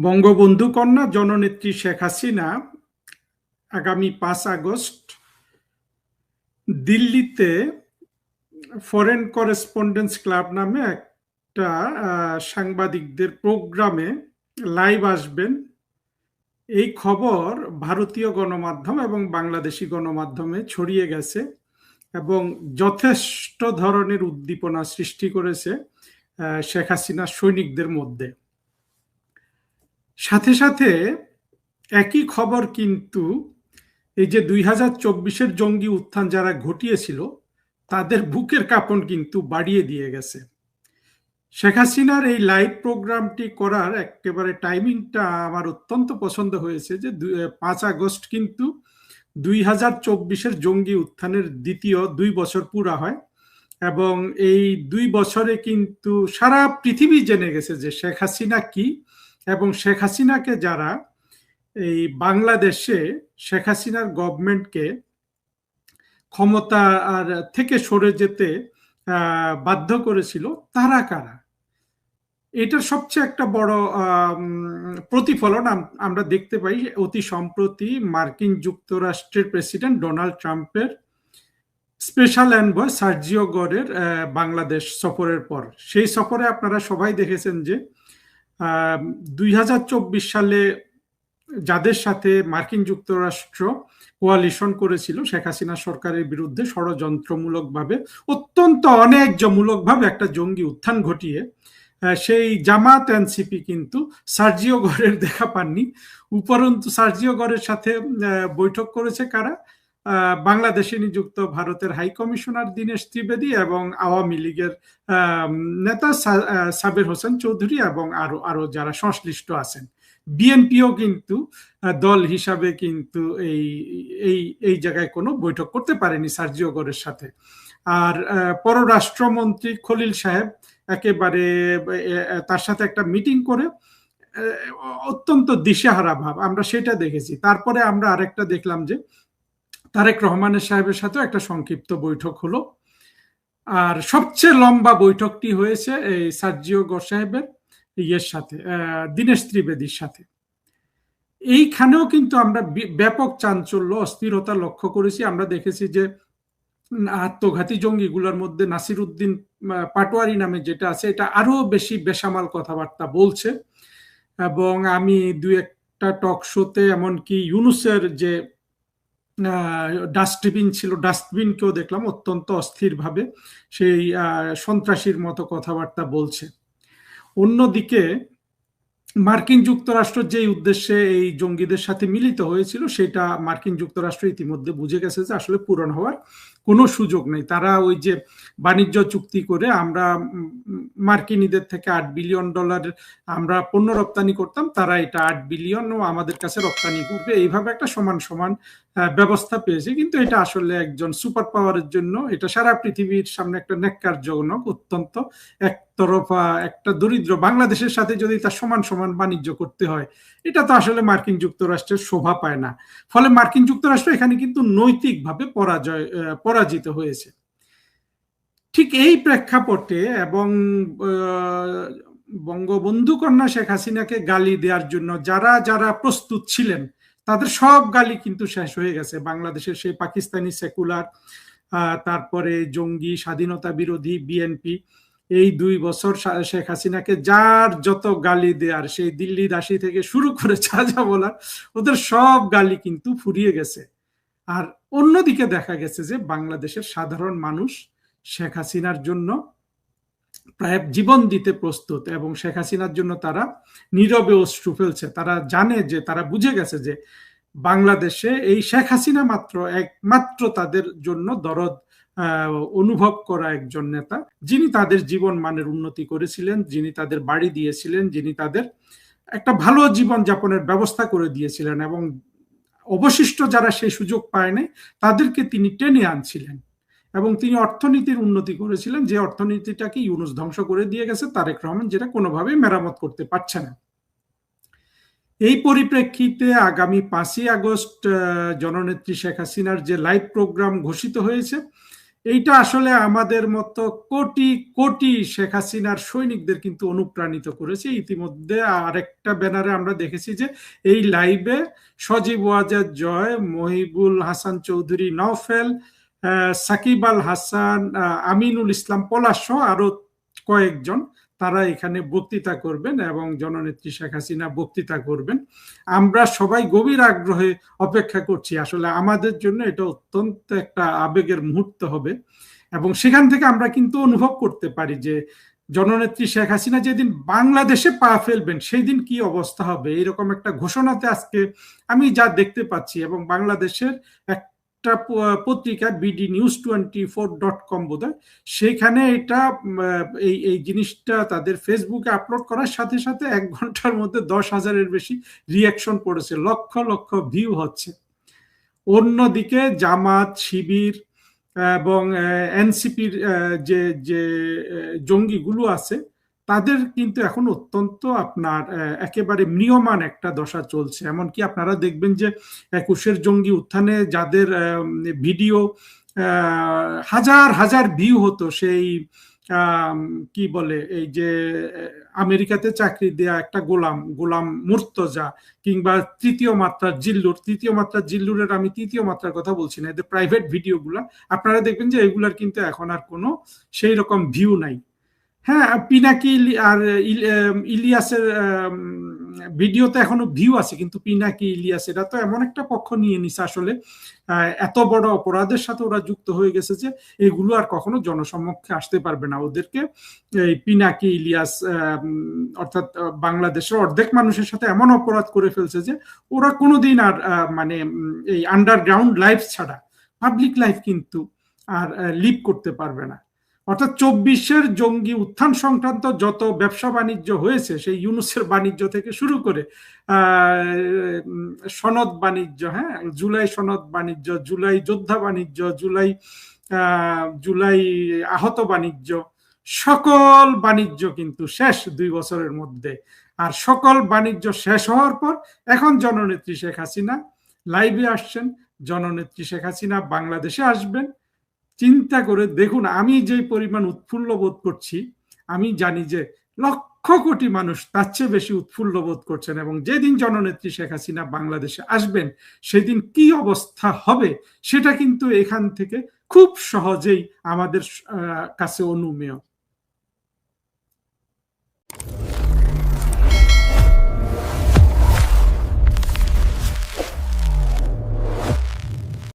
বঙ্গবন্ধু কন্যা জননেত্রী শেখ হাসিনা আগামী 5 আগস্ট দিল্লিতে ফরেন করেসপন্ডেন্স ক্লাব নামে একটা সাংবাদিকদের প্রোগ্রামে লাইভ আসবেন। এই খবর ভারতীয় গণমাধ্যম এবং বাংলাদেশি গণমাধ্যমে ছড়িয়ে গেছে এবং যথেষ্ট ধরনের উদ্দীপনা সৃষ্টি করেছে শেখ হাসিনার সৈনিকদের মধ্যে। সাথে সাথে একই খবর কিন্তু এই যে 2024-এর জঙ্গি উত্থান যারা ঘটিয়েছিল তাদের বুকের কাঁপন কিন্তু বাড়িয়ে দিয়ে গেছে। শেখ হাসিনার এই লাইভ প্রোগ্রামটি করার একেবারে টাইমিংটা আমার অত্যন্ত পছন্দ হয়েছে যে 5 আগস্ট কিন্তু 2024-এর জঙ্গি উত্থানের দ্বিতীয় 2 বছর পুরা হয় এবং এই 2 বছরে কিন্তু সারা পৃথিবী জেনে গেছে যে শেখ হাসিনা কি এবং শেখ হাসিনাকে যারা এই বাংলাদেশে শেখ হাসিনার গভর্নমেন্টকে ক্ষমতা আর থেকে সরে যেতে বাধ্য করেছিল তারা কারা। এটার সবচেয়ে একটা বড় প্রতিফলন আমরা দেখতে পাই অতি সম্প্রতি মার্কিন যুক্তরাষ্ট্রের প্রেসিডেন্ট ডোনাল্ড ট্রাম্পের স্পেশাল এনভয় সার্জিও গরের বাংলাদেশ সফরের পর। সেই সফরে আপনারা সবাই দেখেছেন যে 2024 সালে যাদের সাথে মার্কিন যুক্তরাষ্ট্র কোয়ালিশন করেছিল শেখ হাসিনা সরকারের বিরুদ্ধে ষড়যন্ত্রমূলকভাবে অত্যন্ত অন্যায্যমূলকভাবে একটা জঙ্গি উত্থান ঘটিয়ে সেই জামাত এনসিপি কিন্তু সার্জিও গরের দেখা পাননি। উপরন্তু সার্জিও গরের সাথে বৈঠক করেছে কারা? বাংলাদেশে নিযুক্ত ভারতের হাই কমিশনার দীনেশ ত্রিবেদী এবং আওয়ামী লীগের নেতা সাবের হোসেন চৌধুরী এবং আরো যারা সংশ্লিষ্ট আছেন। বিএনপিও কিন্তু দল হিসাবে কিন্তু এই জায়গায় কোনো বৈঠক করতে পারেনি সার্জিও গরের সাথে। আর পররাষ্ট্রমন্ত্রী খলিল সাহেব একেবারে তার সাথে একটা মিটিং করে অত্যন্ত দিশেহারা ভাব, আমরা সেটা দেখেছি। তারপরে আমরা আরেকটা দেখলাম যে তারেক রহমানের সাহেবের সাথে একটা সংক্ষিপ্ত বৈঠক হলো। আর সবচেয়ে লম্বা বৈঠকটি হয়েছে এই সার্জিও গর সাহেবের ইয়ের সাথে, দীনেশ ত্রিবেদীর সাথে। এইখানেও কিন্তু আমরা ব্যাপক চাঞ্চল্য অস্থিরতা লক্ষ্য করেছি। আমরা দেখেছি যে আত্মঘাতী জঙ্গিগুলোর মধ্যে নাসির উদ্দিন পাটোয়ারি নামে যেটা আছে এটা আরো বেশি বেসামাল কথাবার্তা বলছে এবং আমি দু একটা টক শোতে এমনকি ইউনুসের যে ডাস্টবিন ছিল ডাস্টবিনকেও দেখলাম অত্যন্ত অস্থিরভাবে সেই সন্ত্রাসীর মতো কথাবার্তা বলছে। অন্যদিকে মার্কিন যুক্তরাষ্ট্র যেই উদ্দেশ্যে এই জঙ্গিদের সাথে মিলিত হয়েছিল সেটা মার্কিন যুক্তরাষ্ট্র ইতিমধ্যে বুঝে গেছে যে আসলে পূরণ হওয়ার কোনো সুযোগ নেই। তারা ওই যে বাণিজ্য চুক্তি করে আমরা মার্কিনীদের থেকে $8 বিলিয়ন আমরা পণ্য রপ্তানি করতাম, তারা এটা 8 বিলিয়নও আমাদের কাছে রপ্তানি করবে, এইভাবে একটা সমান সমান ব্যবস্থা পেয়েছে। কিন্তু এটা আসলে একজন সুপার পাওয়ারের জন্য এটা সারা পৃথিবীর সামনে একটা ন্যাক্কারজনক, অত্যন্ত একতরফা একটা দরিদ্র বাংলাদেশের সাথে যদি তার সমান সমান বাণিজ্য করতে হয়, এটা তো আসলে মার্কিন যুক্তরাষ্ট্রের শোভা পায় না। ফলে মার্কিন যুক্তরাষ্ট্র এখানে কিন্তু নৈতিকভাবে পরাজিত হয়েছে। ঠিক এই প্রেক্ষাপটে এবং বঙ্গবন্ধু কন্যা শেখ হাসিনাকে গালি দেওয়ার জন্য যারা যারা প্রস্তুত ছিলেন তাদের সব গালি কিন্তু শেষ হয়ে গেছে। বাংলাদেশের সেই পাকিস্তানি সেকুলার, তারপরে জঙ্গি, স্বাধীনতা বিরোধী বিএনপি, এই 2 বছর শেখ হাসিনাকে যার যত গালি দেয়ার, সেই দিল্লি দাসী থেকে শুরু করে যা যা বলার, ওদের সব গালি কিন্তু ফুরিয়ে গেছে। আর অন্যদিকে দেখা গেছে যে বাংলাদেশের সাধারণ মানুষ শেখ হাসিনার জন্য প্রায় জীবন দিতে প্রস্তুত এবং শেখ হাসিনার জন্য তারা নীরবে অশ্রু ফেলছে। তারা জানে যে, তারা বুঝে গেছে যে বাংলাদেশে এই শেখ হাসিনা একমাত্র তাদের জন্য দরদ অনুভব করা একজন নেতা, যিনি তাদের জীবন মানের উন্নতি করেছিলেন, যিনি তাদের বাড়ি দিয়েছিলেন, যিনি তাদের একটা ভালো জীবন যাপনের ব্যবস্থা করে দিয়েছিলেন এবং অবশিষ্ট যারা সেই সুযোগ পায় নাই তাদেরকে তিনি টেনে আনছিলেন এবং তিনি অর্থনীতির উন্নতি করেছিলেন, যে অর্থনীতিটাকে ইউনূস ধ্বংস করে দিয়ে গেছে তারেক রহমান, যেটা কোনোভাবেই মেরামত করতে পারছে না। এই পরিপ্রেক্ষিতে আগামী 5 আগস্ট জননেত্রী শেখ হাসিনার যে লাইভ প্রোগ্রাম ঘোষিত হয়েছে, এইটা আসলে আমাদের মতো কোটি কোটি শেখ হাসিনার সৈনিকদের কিন্তু অনুপ্রাণিত করেছে। ইতিমধ্যে আরেকটা ব্যানারে আমরা দেখেছি যে এই লাইভে সজীব ওয়াজেদ জয়, মহিবুল হাসান চৌধুরী নওফেল, সাকিব আল হাসান, আমিনুল ইসলাম পলাশ সহ আরো কয়েকজন তারা এখানে বক্তৃতা করবেন এবং জননেত্রী শেখ হাসিনা বক্তৃতা করবেন। আমরা সবাই গভীর আগ্রহে অপেক্ষা করছি। আসলে আমাদের জন্য এটা অত্যন্ত একটা আবেগের মুহূর্ত হবে এবং সেখান থেকে আমরা কিন্তু অনুভব করতে পারি যে জননেত্রী শেখ হাসিনা যেদিন বাংলাদেশে পা ফেলবেন সেই দিন কি অবস্থা হবে। এরকম একটা ঘোষণাতে আজকে আমি যা দেখতে পাচ্ছি, এবং বাংলাদেশের একটা পত্রিকা bdnews24.com বোধহয়, সেখানে এটা এই এই জিনিসটা তাদের ফেসবুকে আপলোড করার সাথে সাথে 1 ঘন্টার মধ্যে 10,000-এর বেশি রিয়াকশন পড়েছে, লক্ষ লক্ষ ভিউ হচ্ছে। অন্যদিকে জামাত, শিবির এবং এনসিপির যে যে জঙ্গিগুলো আছে তাদের কিন্তু এখন অত্যন্ত আপনার একেবারে ম্রিয়মান একটা দশা চলছে। এমনকি আপনারা দেখবেন যে 21-এর জঙ্গি উত্থানে যাদের ভিডিও হাজার হাজার ভিউ হতো, সেই কি বলে এই যে আমেরিকাতে চাকরি দেয়া একটা গোলাম গোলাম মুর্তজা, কিংবা তৃতীয় মাত্রার জিল্লুরের আমি তৃতীয় মাত্রার কথা বলছি না, এদের প্রাইভেট ভিডিওগুলা আপনারা দেখবেন যে এগুলার কিন্তু এখন আর কোনো সেই রকম ভিউ নাই। হ্যাঁ, পিনাকি আর ইলিয়াসের ভিডিওতে এখনো ভিউ আছে, কিন্তু পিনাকি ইলিয়াস এরা তো এমন একটা পক্ষ নিয়ে নিছে আসলে, এত বড় অপরাধের সাথে ওরা যুক্ত হয়ে গেছে যে এগুলো আর কখনো জনসমক্ষে আসতে পারবে না। ওদেরকে এই পিনাকি ইলিয়াস অর্থাৎ বাংলাদেশের অর্ধেক মানুষের সাথে এমন অপরাধ করে ফেলছে যে ওরা কোনোদিন আর মানে এই আন্ডারগ্রাউন্ড লাইফ ছাড়া পাবলিক লাইফ কিন্তু আর লিভ করতে পারবে না। অর্থাৎ 24-এর জঙ্গি উত্থান সংক্রান্ত যত ব্যবসা বাণিজ্য হয়েছে, সেই ইউনুসের বাণিজ্য থেকে শুরু করে সনদ বাণিজ্য, হ্যাঁ, জুলাই সনদ বাণিজ্য, জুলাই যোদ্ধা বাণিজ্য, জুলাই আহত বাণিজ্য, সকল বাণিজ্য কিন্তু শেষ 2 বছরের মধ্যে। আর সকল বাণিজ্য শেষ হওয়ার পর এখন জননেত্রী শেখ হাসিনা লাইভে আসছেন, জননেত্রী শেখ হাসিনা বাংলাদেশে আসবেন। চিন্তা করে দেখুন, আমি যে পরিমাণ উৎফুল্ল বোধ করছি, আমি জানি যে লক্ষ কোটি মানুষ তার চেয়ে বেশি উৎফুল্ল বোধ করছেন। এবং যেদিন জননেত্রী শেখ হাসিনা বাংলাদেশে আসবেন সেদিন কি অবস্থা হবে সেটা কিন্তু এখান থেকে খুব সহজেই আমাদের কাছে অনুমেয়।